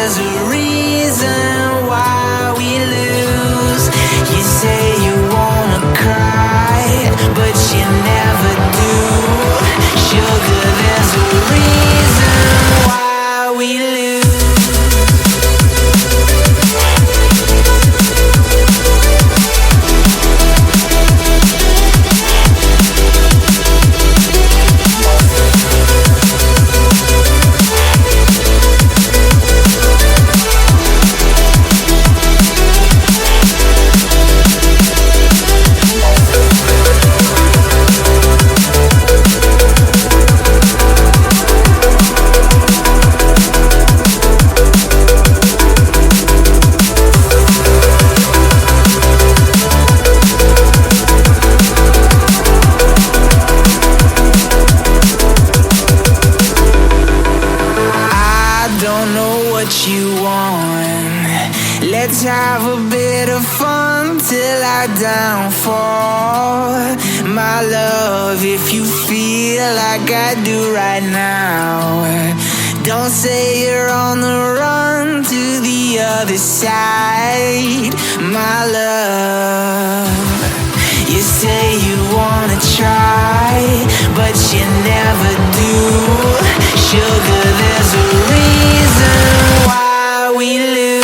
there's a reason why we lose. You say you wanna cry, but you never do. Sugar, there's a reason why we lose. Let's have a bit of fun till I downfall. My love, if you feel like I do right now, don't say you're on the run to the other side. My love, you say you wanna try, but you never do. Sugar, there's a reason why we lose.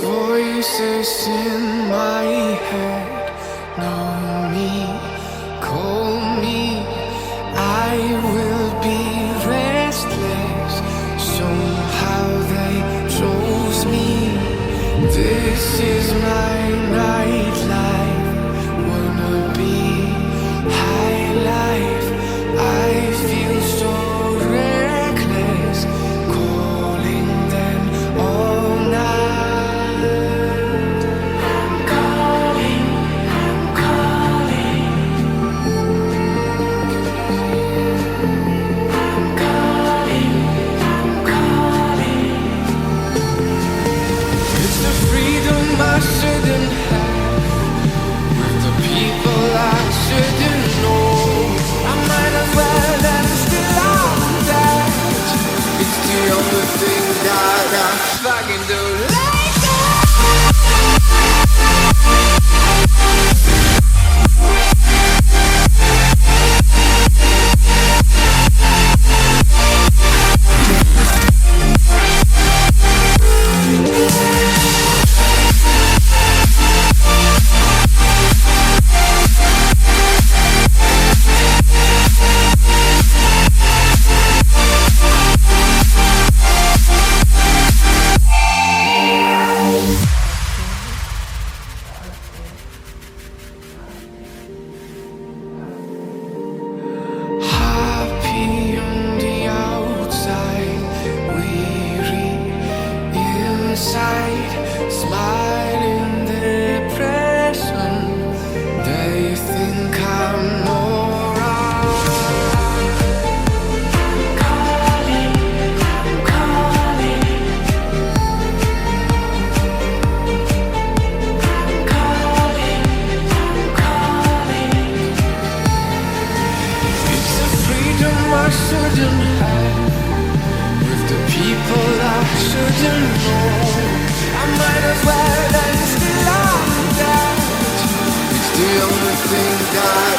Voices in my head know me, call me. I will be restless. Somehow they chose me. This is my nightlife. Wanna be high life. I feel so reckless, calling them all night. I'm calling, I'm calling. I'm calling, I'm calling. It's the freedom I shouldn't have, with the people I shouldn't know. I might as well let it still out that. It's the only thing that I fucking do. Let go. Happy on the outside, weary inside, smiling depression. They think I'm alright. I'm calling, I'm calling. I'm calling, I'm calling. It's the freedom I shouldn't have, with the people I shouldn't know. I might as well end still I'm dead. It's the only thing that